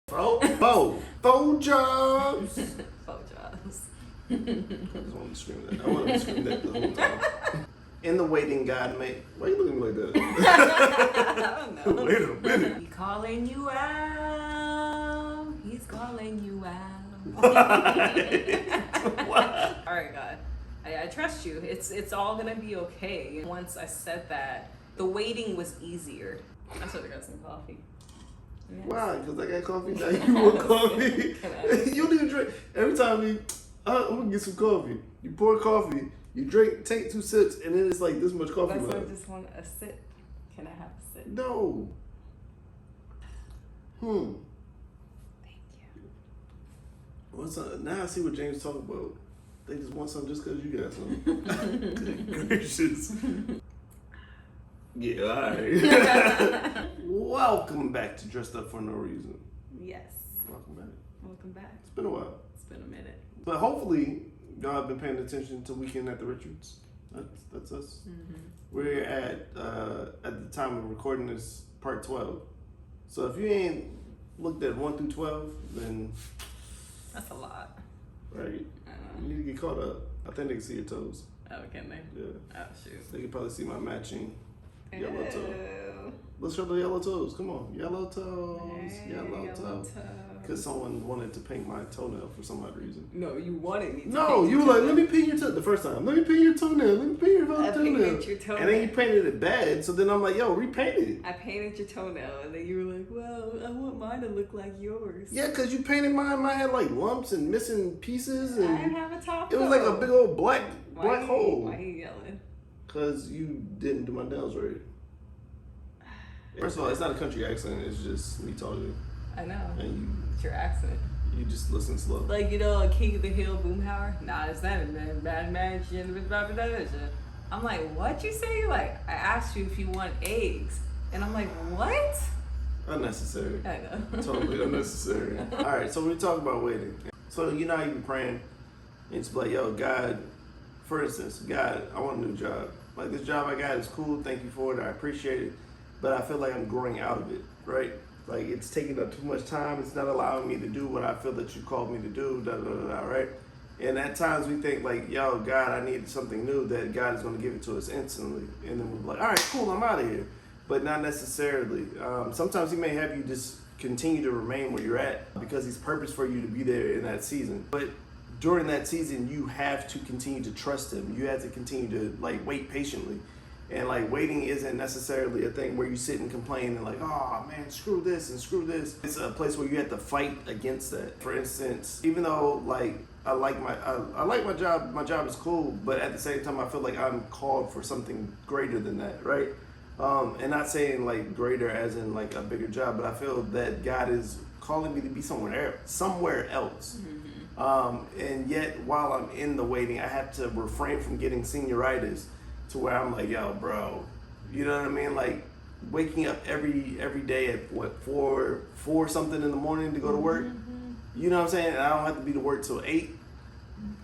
Faux jobs. Faux jobs. I just wanted to scream that. I wanted to scream that the whole time. In the waiting, God made. Why are you looking like that? I don't know. Wait a minute. He's calling you out. He's calling you out. What? All right, God. I trust you. It's all gonna be okay. And once I said that, the waiting was easier. I should have got some coffee. Yes. Why? Because I got coffee now. You want coffee? You don't even drink. Every time I'm gonna get some coffee. You pour coffee, you drink, take 2 sips, and then it's like this much coffee That's why I left. just want a sip. Can I have a sip? No. Thank you. What's up? Now I see what James talking about. They just want something just because you got something. Good gracious. Yeah, alright. Welcome back to Dressed Up for No Reason. Yes. Welcome back. Welcome back. It's been a while. It's been a minute. But hopefully, y'all have been paying attention to Weekend at the Richards. That's us. Mm-hmm. We're at the time of recording this, part 12. So if you ain't looked at 1 through 12, then That's a lot. right, you need to get caught up. I think they can see your toes. Oh, can they? Yeah, Oh, shoot. they can probably see my matching yellow toe. Ew. Let's show the yellow toes. Come on, yellow toes, Hey, yellow toe. Because someone wanted to paint my toenail for some odd reason. No, you wanted me to. No, paint you your were like, toenail. let me paint your toe the first time. Let me paint your toenail. Let me paint your I toenail. painted your toenail. And then you painted it bad. So then I'm like, yo, repaint it. I painted your toenail, and then you were like, well, I want mine to look like yours. Yeah, because you painted mine. Mine had like lumps and missing pieces. I didn't And have a top it was like a big old black hole. Why you yelling? Because you didn't do my nails right. First of all, it's not a country accent. It's just me talking. I know. And It's your accent. you just listen slow. Like, you know, King of the Hill, Boomhauer? Nah, it's not, man. Bad mansion. I'm like, what you say? Like, I asked you if you want eggs. And I'm like, what? Unnecessary. I know. Totally unnecessary. All right, so we talk about waiting. So you know how you be praying, and it's like, yo, God, for instance, God, I want a new job. Like, this job I got is cool. Thank you for it. I appreciate it. But I feel like I'm growing out of it, right? Like, it's taking up too much time. It's not allowing me to do what I feel that you called me to do, right? And at times we think like, yo, God, I need something new, that God is going to give it to us instantly. And then we're like, all right, cool, I'm out of here. But not necessarily. Sometimes he may have you just continue to remain where you're at because he's purpose for you to be there in that season. But during that season, you have to continue to trust him. You have to continue to like wait patiently. And like waiting isn't necessarily a thing where you sit and complain and like, oh man, screw this and screw this. It's a place where you have to fight against that. For instance, even though like I like my job, my job is cool, but at the same time I feel like I'm called for something greater than that, right? And not saying like greater as in like a bigger job, but I feel that God is calling me to be somewhere else. Mm-hmm. And yet while I'm in the waiting, I have to refrain from getting senioritis to where I'm like, yo, bro, you know what I mean? Like waking up every day at what, four something in the morning to go to work. Mm-hmm. You know what I'm saying? And I don't have to be to work till 8,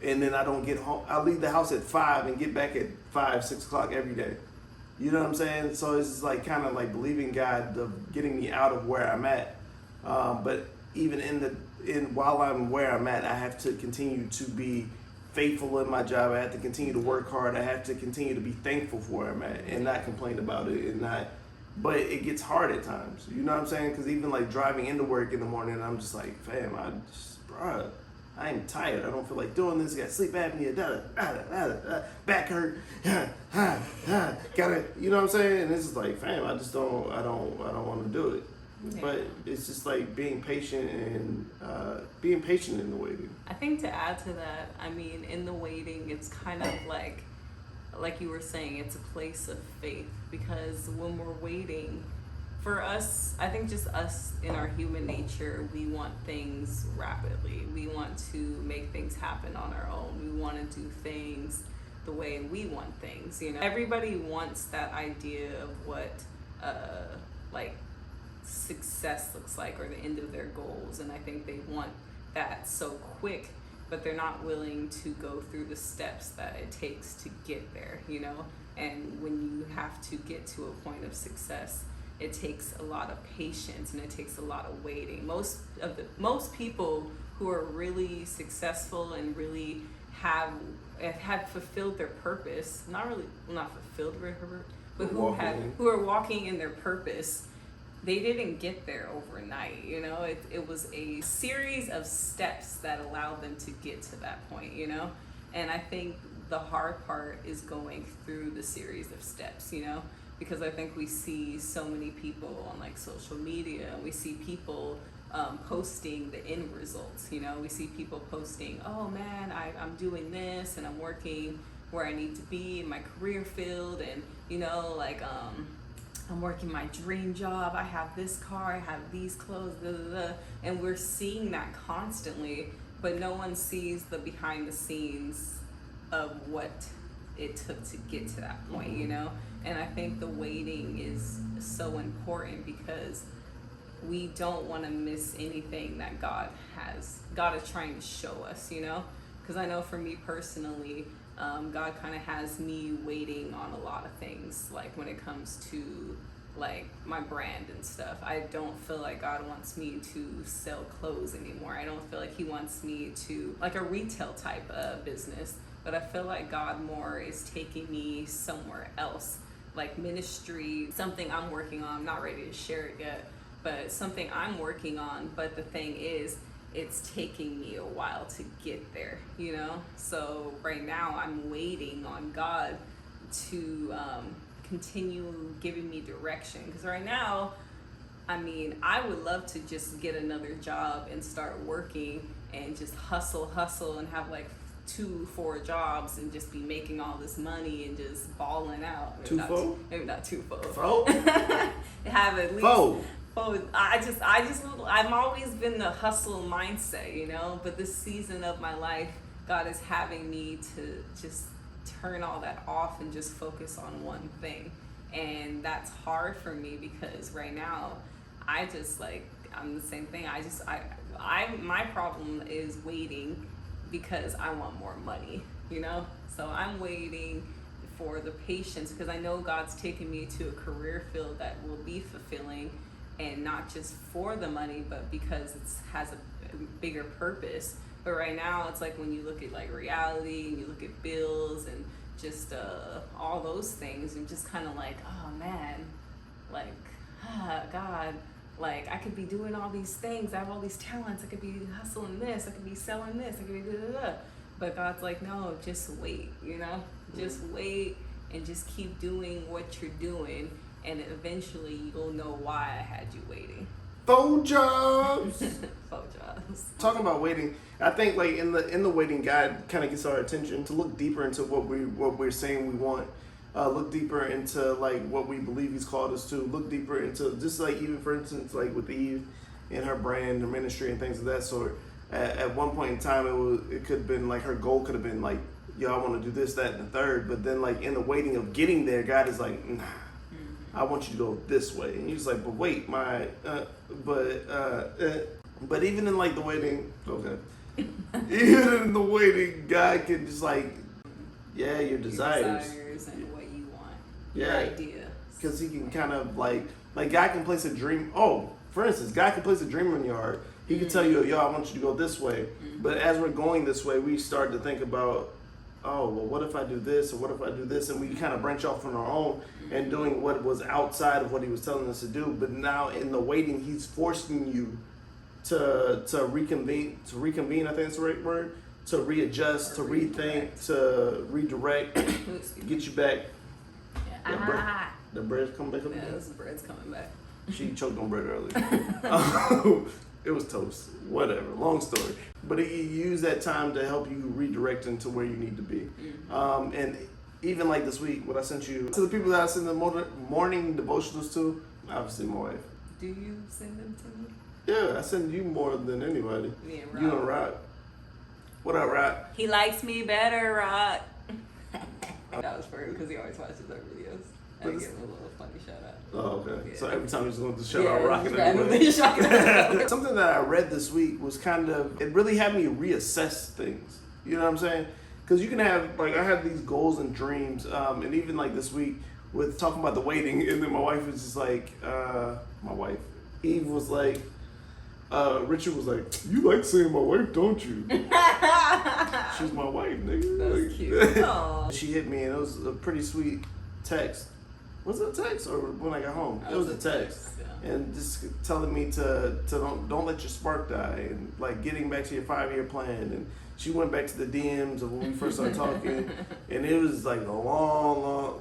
and then I don't get home. I leave the house at 5 and get back at 5, 6 o'clock every day. You know what I'm saying? So it's just like kind of like believing God of getting me out of where I'm at. But even while I'm where I'm at, I have to continue to be faithful in my job. I have to continue to work hard. I have to continue to be thankful for where I'm at and not complain about it but it gets hard at times. You know what I'm saying? Because even like driving into work in the morning, I'm just like, fam, I'm tired. I don't feel like doing this. I got sleep apnea, back hurt, gotta, you know what I'm saying? And it's just like, fam, I don't want to do it. Yeah. But it's just like being patient and being patient in the waiting. I think to add to that, I mean, in the waiting, it's kind of like you were saying, it's a place of faith, because when we're waiting, for us, I think just us in our human nature, we want things rapidly. We want to make things happen on our own. We want to do things the way we want things, you know? Everybody wants that idea of what, like, success looks like, or the end of their goals, and I think they want that so quick, but they're not willing to go through the steps that it takes to get there, you know? And when you have to get to a point of success, it takes a lot of patience and it takes a lot of waiting. Most people who are really successful and really have fulfilled their purpose, not fulfilled their purpose, but who are walking in their purpose, they didn't get there overnight. You know, it was a series of steps that allowed them to get to that point, you know. And I think the hard part is going through the series of steps, you know, because I think we see so many people on like social media, and we see people posting the end results. You know, we see people posting, oh man, I'm doing this and I'm working where I need to be in my career field, and you know, like I'm working my dream job, I have this car, I have these clothes, blah, blah, blah. And we're seeing that constantly, but no one sees the behind the scenes of what it took to get to that point, you know. And I think the waiting is so important because we don't want to miss anything that God is trying to show us, you know. Because I know for me personally, God kind of has me waiting on a lot of things, like when it comes to like my brand and stuff. I don't feel like God wants me to sell clothes anymore. I don't feel like he wants me to like a retail type of business, but I feel like God more is taking me somewhere else, like ministry, something I'm working on. I'm not ready to share it yet, but something I'm working on. But the thing is, it's taking me a while to get there, you know? So right now I'm waiting on God to continue giving me direction. Because right now, I mean, I would love to just get another job and start working and just hustle and have like 2-4 jobs and just be making all this money and just balling out. Maybe not 2-4. Have at least 4. I've always been the hustle mindset, you know, but this season of my life, God is having me to just turn all that off and just focus on one thing. And that's hard for me because right now, I'm the same thing. My problem is waiting because I want more money, you know? So I'm waiting for the patience because I know God's taking me to a career field that will be fulfilling, and not just for the money, but because it has a bigger purpose. But right now, it's like when you look at like reality and you look at bills and just all those things, and just kind of like, oh man, like, God, like I could be doing all these things. I have all these talents. I could be hustling this. I could be selling this. I could be da-da-da. But God's like, no, just wait, you know? Just wait and just keep doing what you're doing. And eventually you'll know why I had you waiting. 4 jobs. 4 jobs. Talking about waiting, I think like in the waiting, God kind of gets our attention to look deeper into what we're saying we want. Look deeper into like what we believe He's called us to. Look deeper into just like even for instance like with Eve and her brand, her ministry, and things of that sort. At one point in time, it could have been like her goal could have been like, yo, I want to do this, that, and the third. But then like in the waiting of getting there, God is like, nah, I want you to go this way. And he's like, but wait, but even in like the waiting, okay. Even in the waiting, God can just like, yeah, your desires and what you want. Yeah. Your idea. Because He can kind of like God can place a dream. Oh, for instance, God can place a dream in your heart. He can tell you, yo, I want you to go this way. But as we're going this way, we start to think about, oh, well, what if I do this, or what if I do this? And we kind of branch off on our own and doing what was outside of what He was telling us to do. But now in the waiting, He's forcing you to reconvene, I think that's the right word, to readjust, to rethink, to redirect, get you back. Yeah. The bread's coming back up again? Yeah, the bread's coming back. She choked on bread earlier. It was toast. Whatever. Long story. But He used that time to help you redirect into where you need to be. And even like this week, what I sent you to the people that I send the morning devotionals to, obviously my wife. Do you send them to me? Yeah, I send you more than anybody. Me and Rock. You and Rock. What up, Rock? He likes me better, Rock. That was for him because he always watches our videos. I give him a little funny shout out. Oh, okay. Yeah. So every time he's going to shout out Rock and randomly shout out. Something that I read this week was it really had me reassess things. You know what I'm saying? Because you can have, like, I have these goals and dreams, and even like this week, with talking about the waiting, and then my wife was just like, Eve was like, Richard was like, you like saying my wife, don't you? She's my wife, nigga. That's cute. Aw. She hit me, and it was a pretty sweet text. Was it a text or when I got home? It was a text. Yeah. And just telling me to don't let your spark die, and like getting back to your 5-year plan. And she went back to the DMs of when we first started talking, and it was like a long.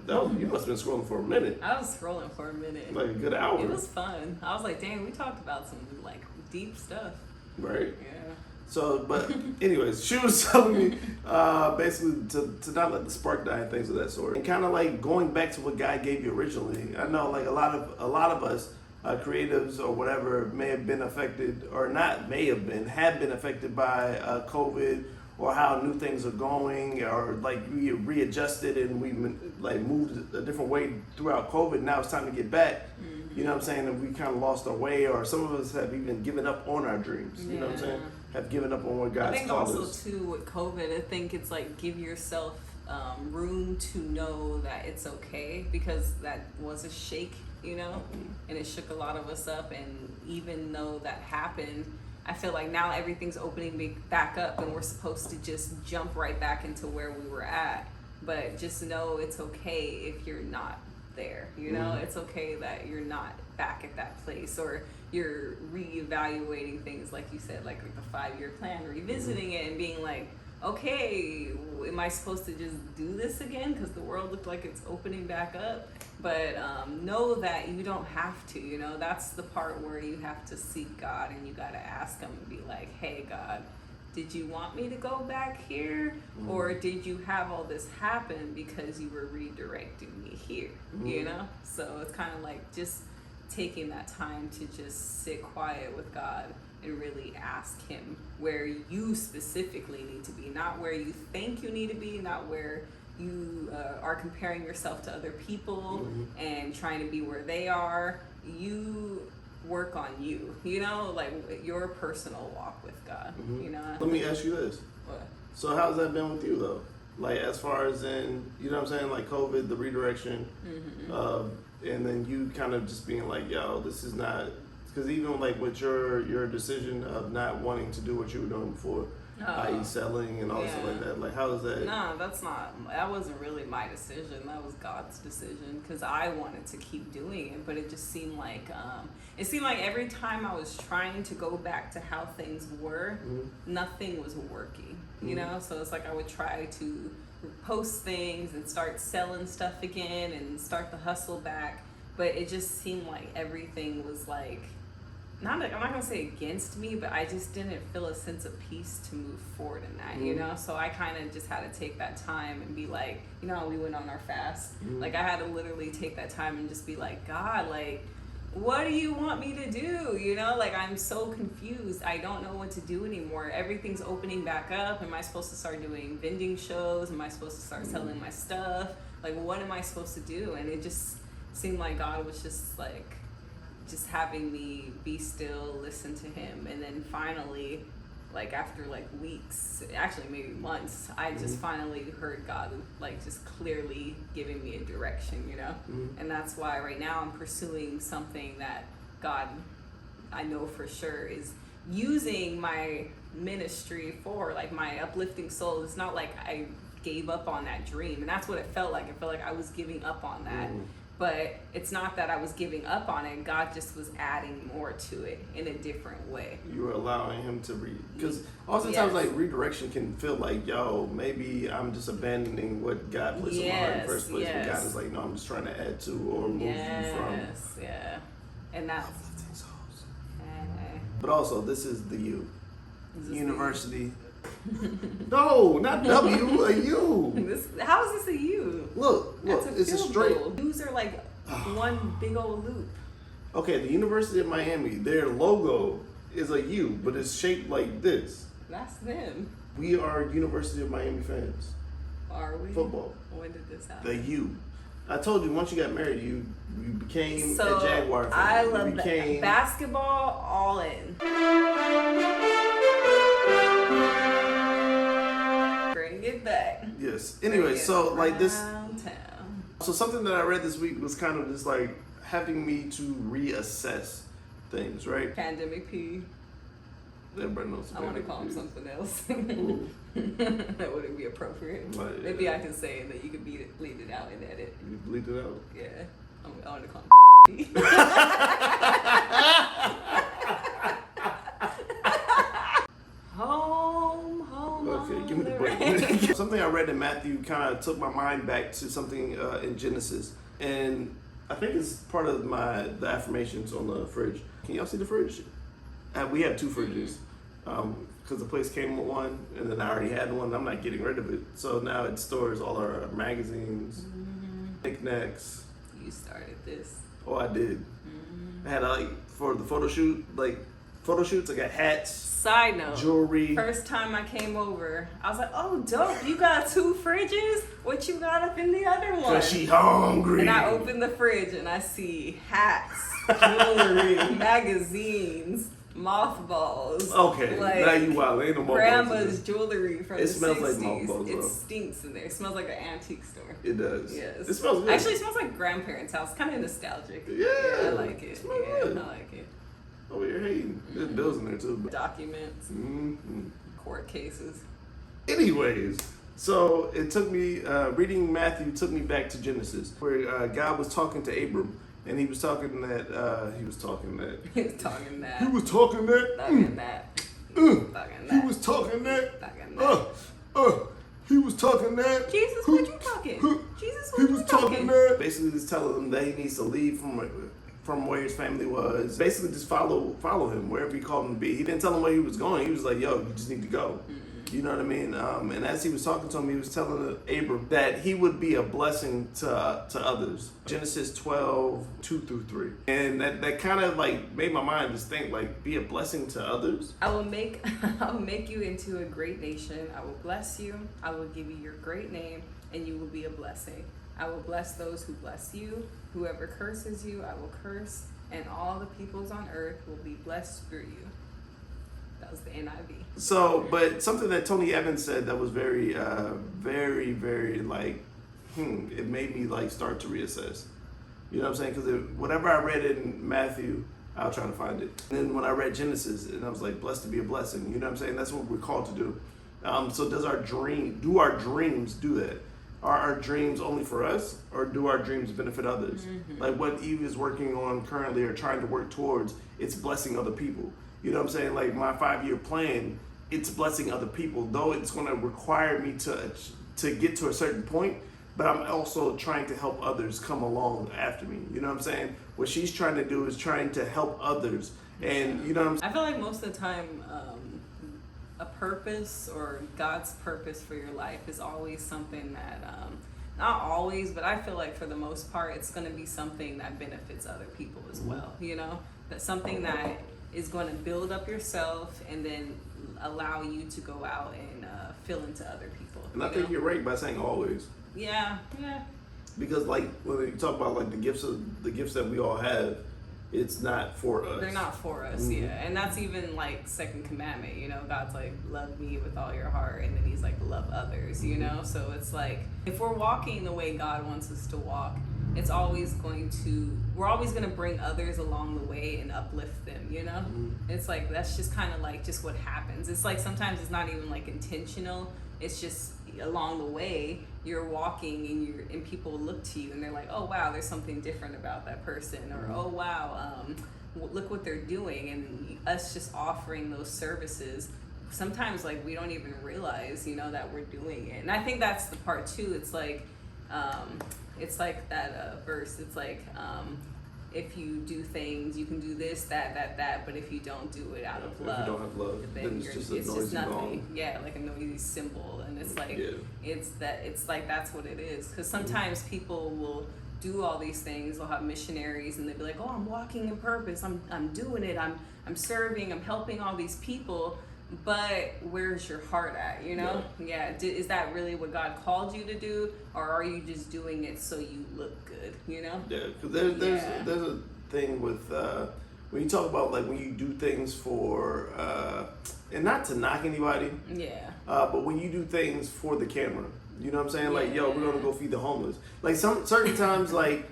Oh, you must have been scrolling for a minute. I was scrolling for a minute. Like a good hour. It was fun. I was like, dang, we talked about some like deep stuff. Right. Yeah. So, but anyways, she was telling me basically to not let the spark die and things of that sort, and kind of like going back to what God gave you originally. I know like a lot of us creatives or whatever may have been affected, or not may have been affected by COVID, or how new things are going, or like we readjusted and we like moved a different way throughout COVID. Now it's time to get back. You know what I'm saying? And we kind of lost our way, or some of us have even given up on our dreams. You know what I'm saying? Have given up on what God's called us. I think also too with COVID, I think it's like give yourself room to know that it's okay, because that was a shake, you know, and it shook a lot of us up. And even though that happened, I feel like now everything's opening back up, and we're supposed to just jump right back into where we were at. But just know it's okay if you're not there, you know. It's okay that you're not back at that place, or you're reevaluating things, like you said, like the 5-year plan, revisiting it and being like, okay, am I supposed to just do this again because the world looked like it's opening back up? But know that you don't have to, you know. That's the part where you have to seek God, and you got to ask him and be like, hey God, did you want me to go back here, or did you have all this happen because you were redirecting me here? You know. So it's kind of like just taking that time to just sit quiet with God and really ask him where you specifically need to be, not where you think you need to be, not where you are comparing yourself to other people and trying to be where they are. You work on you, you know, like your personal walk with God, you know. Let me ask you this. What? So how's that been with you though? Like as far as in, you know what I'm saying, like COVID, the redirection, and then you kind of just being like, yo, this is not, because even like with your decision of not wanting to do what you were doing before, i.e. selling and all stuff like that, like how is that? No, that wasn't really my decision. That was God's decision, because I wanted to keep doing it, but it just seemed like every time I was trying to go back to how things were, nothing was working, you know. So it's like I would try to post things and start selling stuff again and start the hustle back, but it just seemed like everything was like, I'm not gonna say against me, but I just didn't feel a sense of peace to move forward in that, you know. So I kind of just had to take that time and be like, you know how we went on our fast, like I had to literally take that time and just be like, God, like, what do you want me to do? You know, like I'm so confused. I don't know what to do anymore. Everything's opening back up. Am I supposed to start doing vending shows? Am I supposed to start selling my stuff? Like, what am I supposed to do? And it just seemed like God was just like, just having me be still, listen to him. And then finally, like after like weeks, actually maybe months, I just finally heard God like just clearly giving me a direction, you know. And that's why right now I'm pursuing something that God, I know for sure, is using my ministry for, like my uplifting soul. It's not like I gave up on that dream, and that's what it felt like. It felt like I was giving up on that. But it's not that I was giving up on it. God just was adding more to it in a different way. You were allowing him to because oftentimes like redirection can feel like, yo, maybe I'm just abandoning what God placed in my heart in the first place. But God is like, no, I'm just trying to add to or remove you from. And that's uplifting souls. But also, this is the U. University. No, not W, a U. How is this a U? Look, it's a straight. U's are like one big old loop. Okay, the University of Miami, their logo is a U, but it's shaped like this. That's them. We are University of Miami fans. Are we? Football. When did this happen? The U. I told you, once you got married, you became a Jaguar fan. I love basketball all in. Bring it back. Yes. Anyway, so like this. Downtown. So something that I read this week was kind of just like having me to reassess things, right? Pandemic P. Everybody knows. I want to call him something else. Ooh. That wouldn't be appropriate. But, Maybe I can say it, that you could bleed it out and edit. You bleed it out. Yeah. I want to call him P. Home. Okay, give me the on break. Something I read in Matthew kind of took my mind back to something in Genesis, and I think it's part of the affirmations on the fridge. Can y'all see the fridge? We have two fridges, because the place came with one, and then I already had one. I'm not getting rid of it, so now it stores all our magazines, knickknacks. You started this. Oh, I did. I had for the photo shoots. I got hats, Side note. jewelry. First time I came over, I was like, "Oh, dope! You got two fridges. What you got up in the other one?" Cause she hungry. And I open the fridge and I see hats, jewelry, magazines, mothballs. Okay, like, now you wild. Ain't no more grandma's jewelry from It the smells 60s. like mothballs, It though. stinks in there. It smells like an antique store. It does. Yes. It smells good. Actually, it smells like grandparents' house. Kind of nostalgic. Yeah, I like it. it smells Yeah, good. I like it. Oh, you're hating. There's bills in there too. But. Documents, Mm-hmm. court cases. Anyways, so it took me reading Matthew took me back to Genesis, where God was talking to Abram, and he was talking that He was talking that. He was talking that. Talking that. Talking that. He was talking that. Talking that. He was talking that. Jesus, what you talking? Jesus, what you talking? that. Basically, just telling him that he needs to leave from where his family was. Basically, just follow him wherever he called him to be. He didn't tell him where he was going. He was like, "Yo, you just need to go." You know what I mean? And as he was talking to him, he was telling Abram that he would be a blessing to others. Genesis 12:2-3, and that kind of like made my mind just think like, be a blessing to others. I will make you into a great nation. I will bless you. I will give you your great name, and you will be a blessing. I will bless those who bless you. Whoever curses you, I will curse, and all the peoples on earth will be blessed through you. That was the NIV. So, but something that Tony Evans said that was very, very like, it made me like start to reassess. You know what I'm saying? Because whatever I read in Matthew, I'll try to find it. And then when I read Genesis, and I was like, blessed to be a blessing. You know what I'm saying? That's what we're called to do. So do our dreams do that? Are our dreams only for us, or do our dreams benefit others? Mm-hmm. Like what Eve is working on currently or trying to work towards, it's blessing other people. You know what I'm saying? Like my 5-year plan, it's blessing other people, though it's going to require me to get to a certain point, but I'm also trying to help others come along after me. You know what I'm saying? What she's trying to do is trying to help others. And you know what I'm saying? I feel like most of the time, a purpose or God's purpose for your life is always something that, not always, but I feel like for the most part, it's going to be something that benefits other people as well. You know, that's something that is going to build up yourself and then allow you to go out and fill into other people. And I think you're right by saying always. Yeah. Because like when you talk about like the gifts that we all have, it's not for us. They're not for us, Mm-hmm. yeah. And that's even like second commandment, you know, God's like, love me with all your heart, and then he's like, love others, you know? So it's like, if we're walking the way God wants us to walk, we're always going to bring others along the way and uplift them, you know? Mm-hmm. It's like, that's just kind of like just what happens. It's like, sometimes it's not even like intentional. It's just along the way you're walking and people look to you and they're like, oh wow, there's something different about that person, or oh wow, look what they're doing. And us just offering those services, sometimes like we don't even realize, you know, that we're doing it. And I think that's the part too. It's like that verse. It's like, if you do things, you can do this, that, but if you don't do it out of love, if you don't have love, then it's just a noisy nothing. gong. Yeah, like a noisy cymbal, and it's like, Yeah. it's like that's what it is. Because sometimes people will do all these things. They'll have missionaries, and they'll be like, "Oh, I'm walking in purpose. I'm doing it. I'm serving. I'm helping all these people." But where's your heart at, you know? Yeah. Is that really what God called you to do, or are you just doing it so you look good, you know? Yeah, because there's a thing with when you talk about like when you do things for and not to knock anybody, Yeah. but when you do things for the camera, You know what I'm saying? Like, yo, we're Yeah. gonna go feed the homeless. Like some certain times, like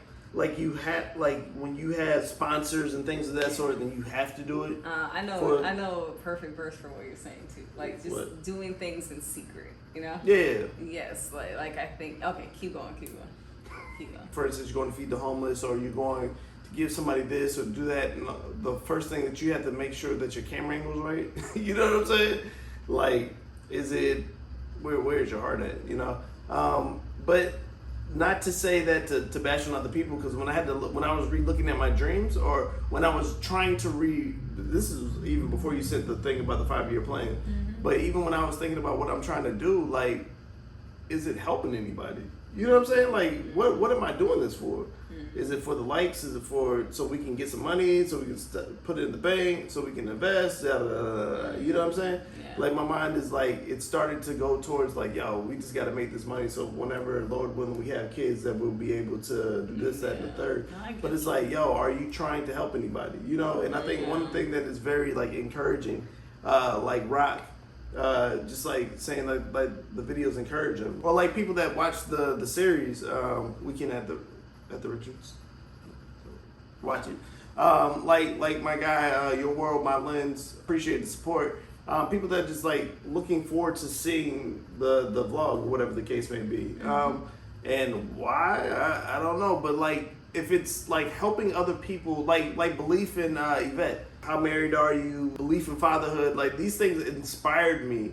you have, like when you have sponsors and things of that sort, then you have to do it. I know For- I know a perfect verse for what you're saying too. Like just What? doing things in secret, you know? Yeah. Yes, like I think okay, keep going. For instance, you're going to feed the homeless, or you're going to give somebody this or do that. And the first thing that you have to make sure that your camera angle is right. You know what I'm saying? Like, is it where's your heart at? You know, but not to say that to bash on other people, because when I had to look, when I was re-looking at my dreams, or when I was trying to this is even before you said the thing about the 5-year plan, but even when I was thinking about what I'm trying to do, like, is it helping anybody? You know what I'm saying? Like, what am I doing this for? Is it for the likes? Is it for so we can get some money, so we can put it in the bank, so we can invest? You know what I'm saying? Yeah. Like, my mind is like, it started to go towards like, yo, we just got to make this money, so whenever, Lord willing, we have kids, that we'll be able to do this, that, and the third. No, I get But it's like, yo, are you trying to help anybody? You know? And I think one thing that is very like encouraging, like Rock, just like saying like the videos encourage them, or like people that watch the series Weekend at the Richards, watch it. Like my guy, Your World, My Lens, appreciate the support. People that just like looking forward to seeing the vlog, or whatever the case may be. And why, I don't know, but like if it's like helping other people, like belief in Yvette, how married are you, belief in fatherhood, like these things inspired me,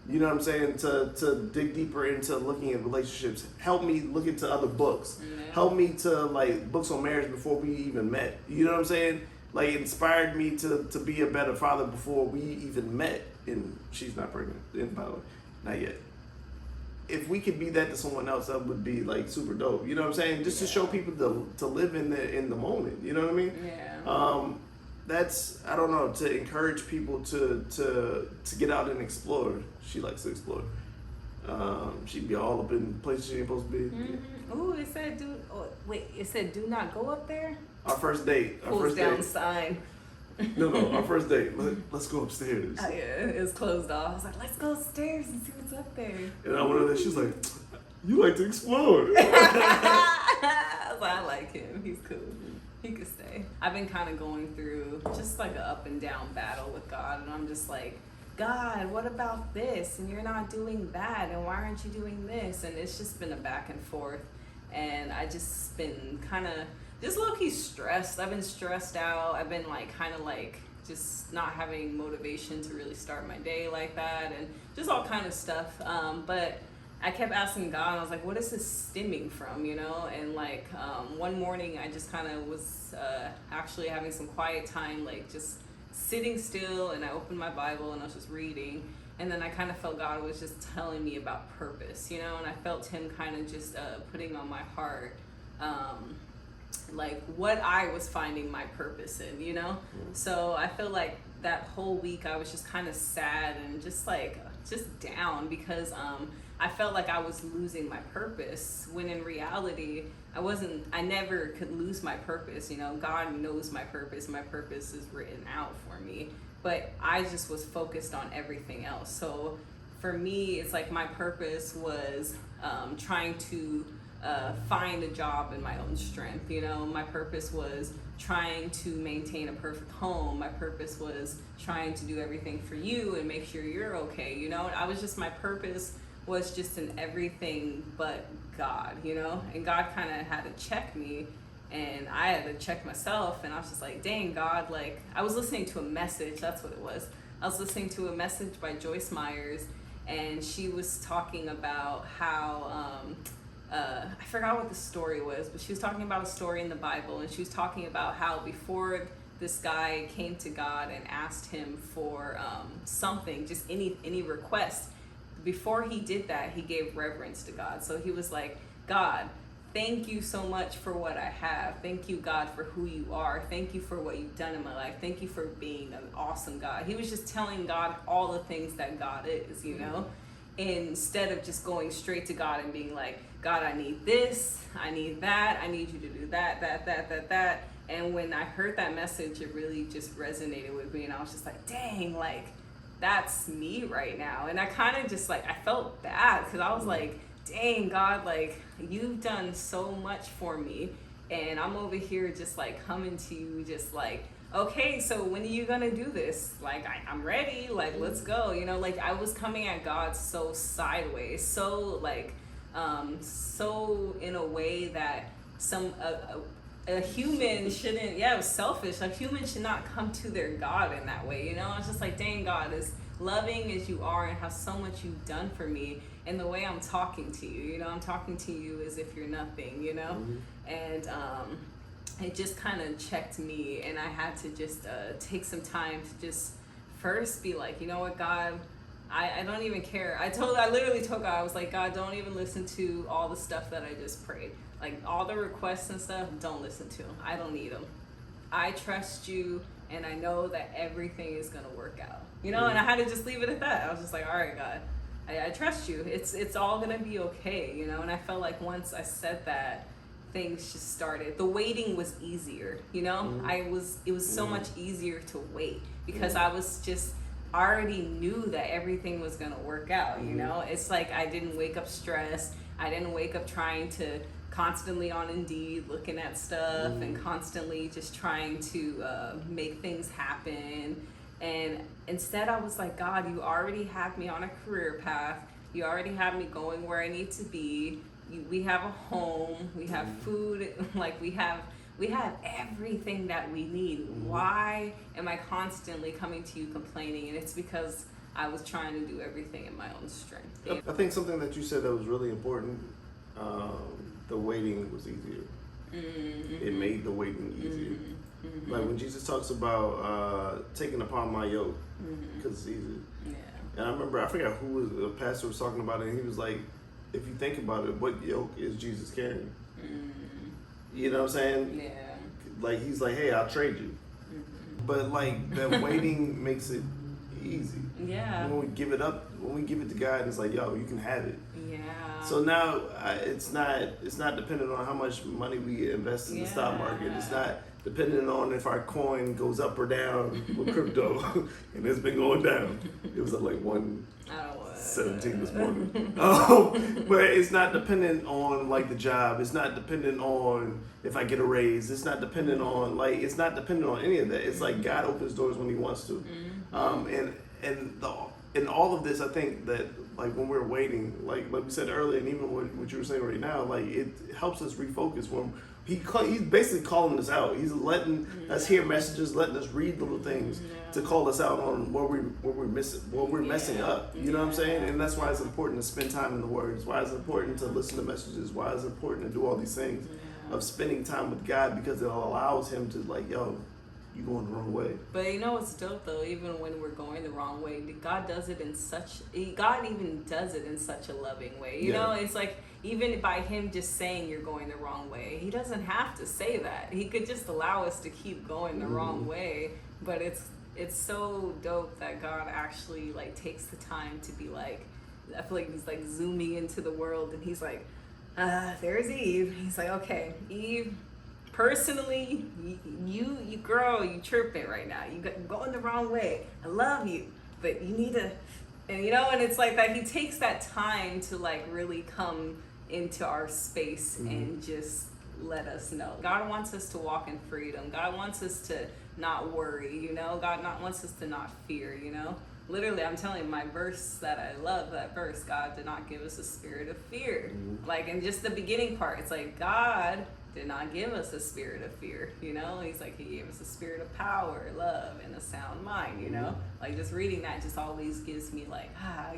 you know what I'm saying, to dig deeper into looking at relationships, help me look into other books, help me to like books on marriage before we even met, you know what I'm saying, like inspired me to be a better father before we even met. And she's not pregnant, and by the way, not yet. If we could be that to someone else, that would be like super dope. You know what I'm saying? Just to show people to live in the moment. You know what I mean? Yeah. That's, I don't know, to encourage people to get out and explore. She likes to explore. She'd be all up in places she ain't supposed to be. Ooh, it said it said do not go up there. Our first date. Pulls down sign. No, our first date. Let's go upstairs. Oh, yeah, it was closed off. I was like, let's go upstairs and see what's up there. And I went over there. She was like, you like to explore. I was like, I like him. He's cool. He could stay. I've been kind of going through just like an up and down battle with God, and I'm just like, God, what about this? And you're not doing that, and why aren't you doing this? And it's just been a back and forth, and I just been kind of just low-key stressed. I've been stressed out. I've been like kind of like just not having motivation to really start my day like that, and just all kind of stuff. But I kept asking God, and I was like, what is this stemming from, you know? And like one morning I just kind of was actually having some quiet time, like just sitting still, and I opened my Bible and I was just reading, and then I kind of felt God was just telling me about purpose, you know? And I felt him kind of just putting on my heart like what I was finding my purpose in, you know? So I feel like that whole week I was just kind of sad and just down because I felt like I was losing my purpose, when in reality I never could lose my purpose, you know? God knows my purpose is written out for me, but I just was focused on everything else. So for me, it's like my purpose was trying to find a job in my own strength, you know? My purpose was trying to maintain a perfect home. My purpose was trying to do everything for you and make sure you're okay, you know? My purpose was just in everything but God, you know? And God kind of had to check me, and I had to check myself, and I was just like, dang, God, like, I was listening to a message, that's what it was. I was listening to a message by Joyce Myers, and she was talking about how, I forgot what the story was, but she was talking about a story in the Bible, and she was talking about how before this guy came to God and asked him for something, just any request, before he did that, he gave reverence to God. So he was like, God, thank you so much for what I have. Thank you, God, for who you are. Thank you for what you've done in my life. Thank you for being an awesome God. He was just telling God all the things that God is, you know? Instead of just going straight to God and being like, God, I need this, I need that, I need you to do that. And when I heard that message, it really just resonated with me, and I was just like, dang, like, that's me right now. And I kind of just like, I felt bad because I was like, dang, God, like, you've done so much for me. And I'm over here just like coming to you, just like, okay, so when are you gonna do this? Like, I'm ready, like, let's go. You know, like, I was coming at God so sideways, so like, so in a way that a human shouldn't, yeah, it was selfish. A human should not come to their God in that way, you know? It's just like, dang, God, as loving as you are and how so much you've done for me, and the way I'm talking to you, you know, I'm talking to you as if you're nothing, you know? And it just kind of checked me, and I had to just take some time to just first be like, you know what, God, I don't even care. I literally told God, I was like, God, don't even listen to all the stuff that I just prayed. Like, all the requests and stuff, don't listen to them. I don't need them. I trust you, and I know that everything is going to work out. You know, and I had to just leave it at that. I was just like, all right, God, I trust you. It's all going to be okay, you know? And I felt like once I said that, things just started. The waiting was easier, you know? It was so much easier to wait because I was just already knew that everything was going to work out, you know? It's like I didn't wake up stressed. I didn't wake up trying to constantly on Indeed looking at stuff and constantly just trying to make things happen. And instead I was like, God, you already have me on a career path. You already have me going where I need to be. We have a home, we have food, like we have everything that we need. Why am I constantly coming to you complaining? And it's because I was trying to do everything in my own strength. I think something that you said that was really important, the waiting was easier. It made the waiting easier. Like when Jesus talks about taking upon my yoke, because it's easy. Yeah. And I remember, I forgot who was the pastor was talking about it, and he was like, if you think about it, what yoke is Jesus carrying? You know what I'm saying? Yeah. Like, he's like, hey, I'll trade you. But like, that waiting makes it easy. Yeah. When we give it up, when we give it to God, it's like, yo, you can have it. Yeah. So now it's not dependent on how much money we invest in the stock market. It's not dependent on if our coin goes up or down with crypto. And it's been going down. It was at like 117 this morning. But it's not dependent on like the job. It's not dependent on if I get a raise. It's not dependent on it's not dependent on any of that. It's like God opens doors when He wants to. And all of this, I think that like when we're waiting, like we said earlier, and even what you were saying right now, like it helps us refocus. When he's basically calling us out. He's letting us hear messages, letting us read little things to call us out on where we're messing up. You know what I'm saying? And that's why it's important to spend time in the Word. It's why it's important to listen to messages. Why it's important to do all these things of spending time with God, because it allows Him to like, yo, you going the wrong way. But you know what's dope though? Even when we're going the wrong way, God even does it in such a loving way. You know, it's like even by Him just saying you're going the wrong way, He doesn't have to say that. He could just allow us to keep going the wrong way. But it's so dope that God actually like takes the time to be like, I feel like He's like zooming into the world, and He's like, there's Eve. He's like, okay, Eve, personally, you girl, you tripping right now. You going the wrong way. I love you, but you need to, and you know, and it's like that. He takes that time to like really come into our space and just let us know. God wants us to walk in freedom. God wants us to not worry. You know, God wants us to not fear. You know. Literally, I'm telling you, my verse that I love, that verse, God did not give us a spirit of fear. Like, in just the beginning part, it's like, God did not give us a spirit of fear, you know? He's like, He gave us a spirit of power, love, and a sound mind, you know? Like, just reading that just always gives me, like,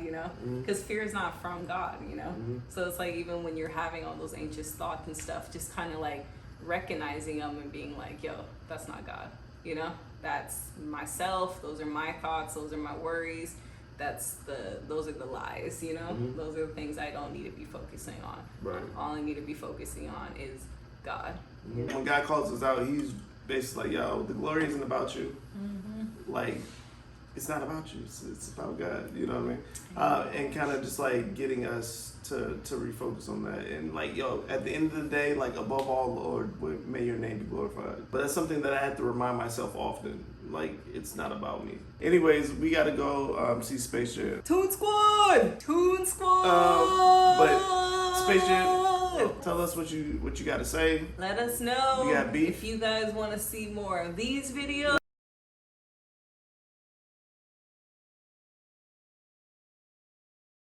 you know? Because fear is not from God, you know? So it's like, even when you're having all those anxious thoughts and stuff, just kind of, like, recognizing them and being like, yo, that's not God, you know? That's myself. Those are my thoughts. Those are my worries. Those are the lies, you know? Those are the things I don't need to be focusing on. Right. All I need to be focusing on is God. When God calls us out, He's basically like, yo, the glory isn't about you. Like, it's not about you. It's about God. You know what I mean? And kind of just like getting us to refocus on that. And like, yo, at the end of the day, like above all, Lord, may your name be glorified. But that's something that I have to remind myself often. Like, it's not about me. Anyways, we got to go see Space Jam. Toon Squad! Toon Squad! But Spaceship, tell us what you got to say. Let us know You got beef? if you guys want to see more of these videos.